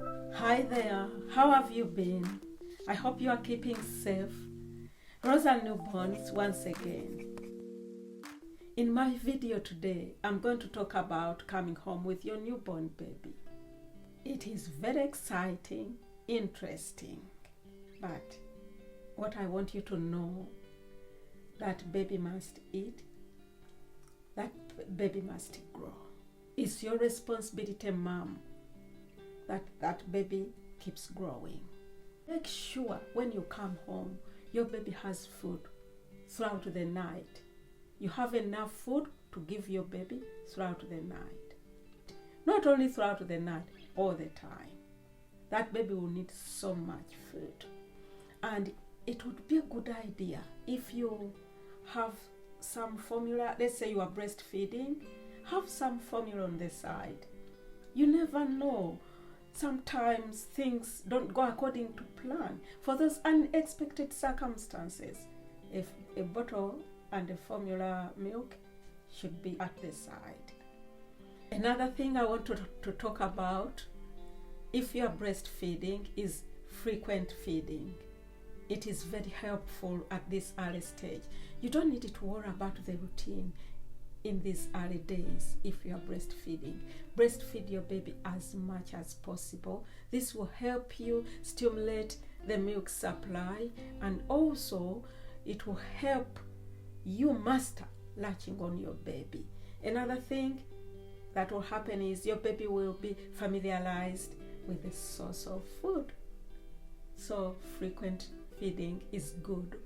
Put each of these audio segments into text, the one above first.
Hi there, how have you been? I hope you are keeping safe. Rosie newborns once again. In my video today, I'm going to talk about coming home with your newborn baby. It is very exciting, interesting, but what I want you to know, that baby must eat, that baby must grow. It's your responsibility, mom, that baby keeps growing. Make sure when you come home, your baby has food throughout the night. You have enough food to give your baby throughout the night. Not only throughout the night, all the time. That baby will need so much food. And it would be a good idea if you have some formula. Let's say you are breastfeeding, have some formula on the side. You never know. Sometimes things don't go according to plan. For those unexpected circumstances, if a bottle and a formula milk should be at the side. Another thing I want to talk about, if you are breastfeeding, is frequent feeding. It is very helpful at this early stage. You don't need to worry about the routine in these early days. If you are breastfeeding, breastfeed your baby as much as possible. This will help you stimulate the milk supply, and also it will help you master latching on your baby. Another thing that will happen is your baby will be familiarized with the source of food. So frequent feeding is good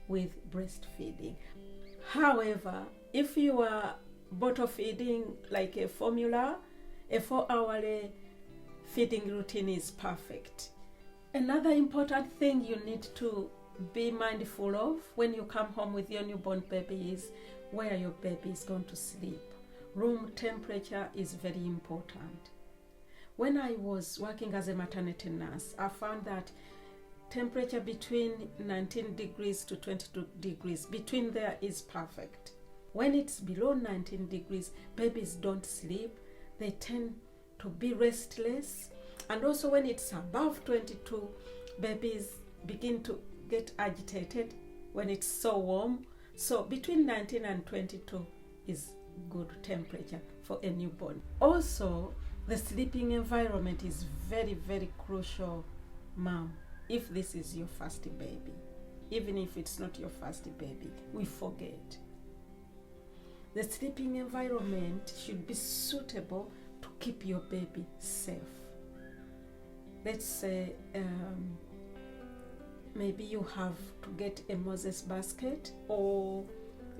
with breastfeeding. However, if you are bottle feeding like a formula, a 4-hourly feeding routine is perfect. Another important thing you need to be mindful of when you come home with your newborn baby is where your baby is going to sleep. Room temperature is very important. When I was working as a maternity nurse, I found that temperature between 19 degrees to 22 degrees, between there is perfect. When it's below 19 degrees, babies don't sleep. They tend to be restless. And also when it's above 22, babies begin to get agitated when it's so warm. So between 19 and 22 is good temperature for a newborn. Also, the sleeping environment is very, very crucial, mom. If this is your first baby, even if it's not your first baby, we forget. The sleeping environment should be suitable to keep your baby safe. Let's say maybe you have to get a Moses basket or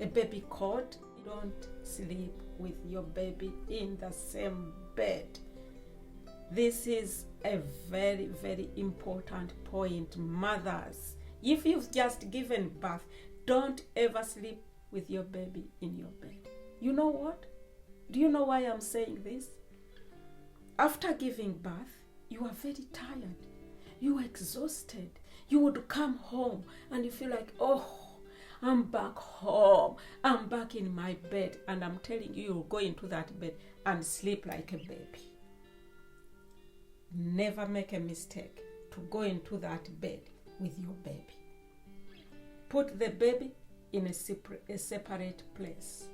a baby cot. Don't sleep with your baby in the same bed. This is a very, very important point, mothers. If you've just given birth, don't ever sleep with your baby in your bed. You know what? Do you know why I'm saying this? After giving birth, you are very tired. You are exhausted. You would come home and you feel like, oh, I'm back home. I'm back in my bed. And I'm telling you, you'll go into that bed and sleep like a baby. Never make a mistake to go into that bed with your baby. Put the baby in a separate place,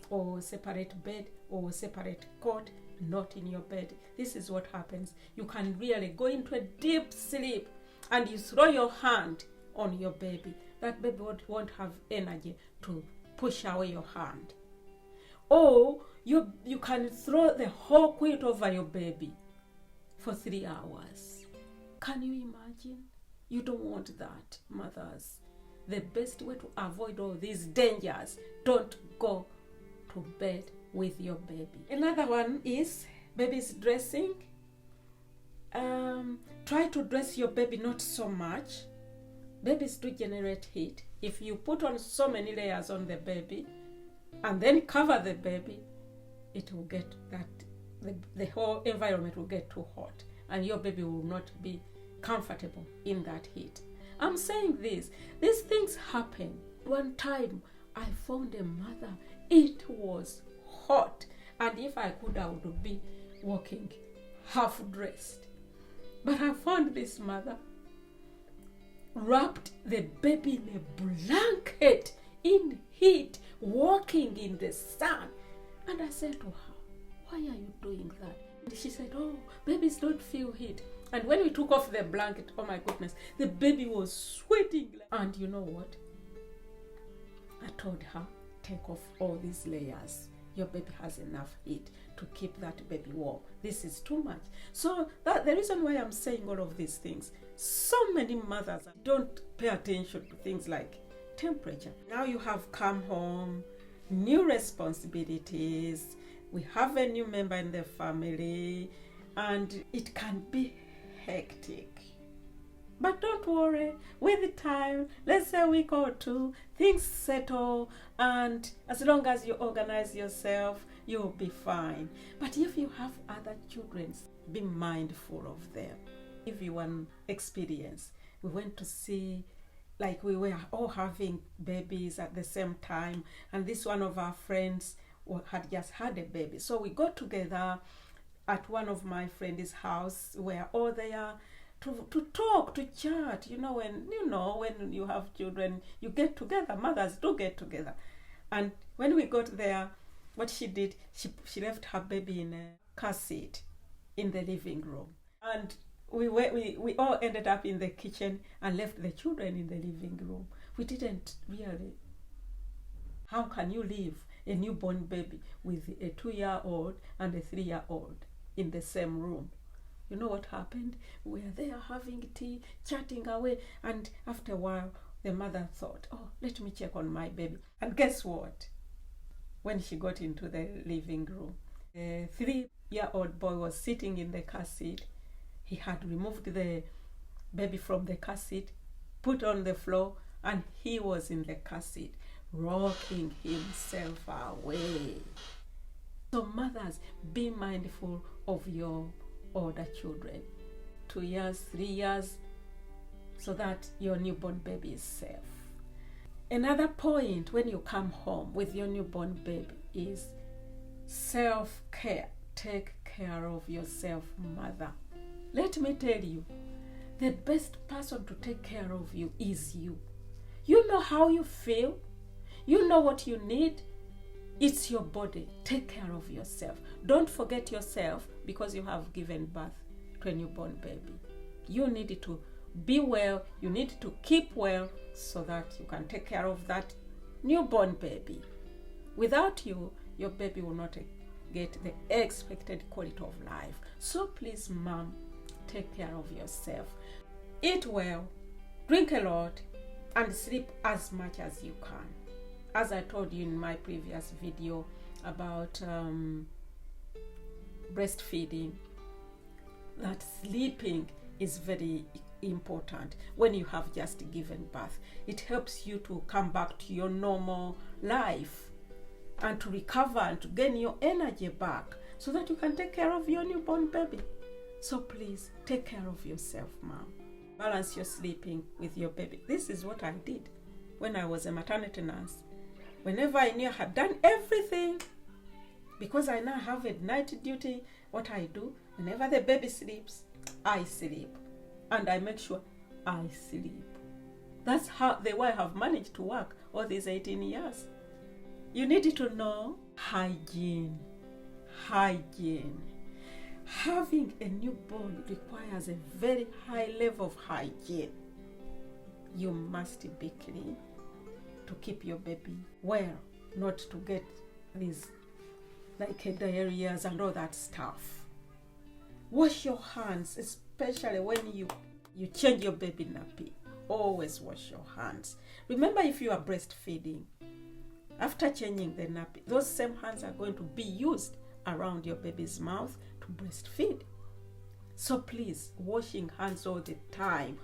or a separate bed, or a separate cot, not in your bed. This is what happens. You can really go into a deep sleep and you throw your hand on your baby. That baby won't have energy to push away your hand. Or you can throw the whole quilt over your baby for 3 hours. Can you imagine? You don't want that, mothers. The best way to avoid all these dangers, don't go to bed with your baby. Another one is baby's dressing. Try to dress your baby not so much. Babies do generate heat. If you put on so many layers on the baby and then cover the baby, it will get that the whole environment will get too hot and your baby will not be comfortable in that heat. I'm saying this. These things happen. One time I found a mother. It was hot, and if I could, I would be walking half dressed. But I found this mother wrapped the baby in a blanket in heat, walking in the sun. And I said to her, why are you doing that? And she said, oh, babies don't feel heat. And when we took off the blanket, oh my goodness, the baby was sweating. And you know what? I told her, take off all these layers. Your baby has enough heat to keep that baby warm. This is too much. So that the reason why I'm saying all of these things, so many mothers don't pay attention to things like temperature. Now you have come home, new responsibilities, we have a new member in the family, and it can be hectic. But don't worry, with time, let's say a week or two, things settle, and as long as you organize yourself, you'll be fine. But if you have other children, be mindful of them. Give you one experience. We went to see, like we were all having babies at the same time, and this one of our friends had just had a baby. So we got together at one of my friend's house. We were all there to talk, to chat. When you have children, you get together. Mothers do get together. And when we got there, what she did, she left her baby in a car seat in the living room. And we all ended up in the kitchen and left the children in the living room. We didn't really. How can you leave a newborn baby with a 2-year-old and a 3-year-old in the same room? You know what happened? We were there having tea, chatting away, and after a while, the mother thought, oh, let me check on my baby. And guess what? When she got into the living room, a 3-year-old boy was sitting in the car seat. He had removed the baby from the car seat, put on the floor, and he was in the car seat, rocking himself away. So mothers, be mindful of your older children, 2 years, 3 years, so that your newborn baby is safe. Another point when you come home with your newborn baby is self-care. Take care of yourself, mother. Let me tell you, the best person to take care of you is you. You know how you feel. You know what you need. It's your body. Take care of yourself. Don't forget yourself because you have given birth to a newborn baby. You need to be well. You need to keep well so that you can take care of that newborn baby. Without you, your baby will not get the expected quality of life. So please, mom, take care of yourself. Eat well, drink a lot, and sleep as much as you can. As I told you in my previous video about breastfeeding, that sleeping is very important when you have just given birth. It helps you to come back to your normal life and to recover and to gain your energy back so that you can take care of your newborn baby. So please, take care of yourself, mom. Balance your sleeping with your baby. This is what I did when I was a maternity nurse. Whenever I knew I had done everything, because I now have a night duty, what I do, whenever the baby sleeps, I sleep. And I make sure I sleep. That's how the way I have managed to work all these 18 years. You need to know hygiene. Hygiene. Having a newborn requires a very high level of hygiene. You must be clean to keep your baby well, not to get these like diarrheas and all that stuff. Wash your hands, especially when you change your baby nappy. Always wash your hands. Remember, if you are breastfeeding, after changing the nappy, those same hands are going to be used around your baby's mouth to breastfeed. So please, washing hands all the time,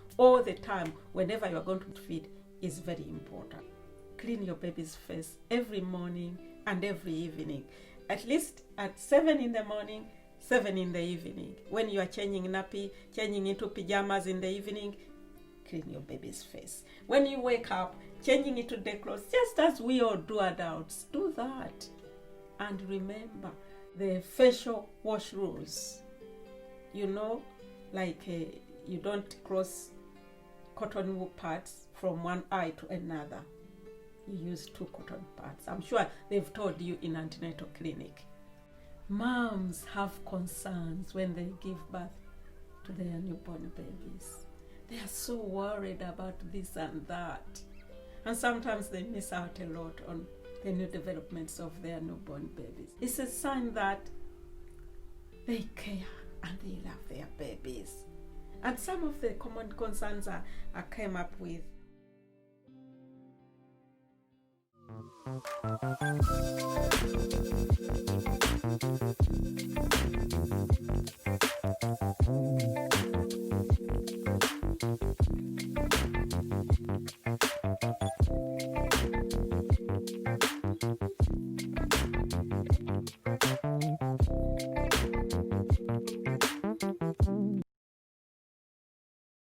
whenever you are going to feed is very important. Clean your baby's face every morning and every evening, at least at 7 in the morning, 7 in the evening. When you are changing nappy, changing into pajamas in the evening, clean your baby's face. When you wake up, changing into the clothes, just as we all do adults, do that. And remember the facial wash rules. You know, like you don't cross cotton wool pads from one eye to another. You use 2 cotton pads. I'm sure they've told you in antenatal clinic. Moms have concerns when they give birth to their newborn babies. They are so worried about this and that. And sometimes they miss out a lot on the new developments of their newborn babies. It's a sign that they care and they love their babies. And some of the common concerns I came up with.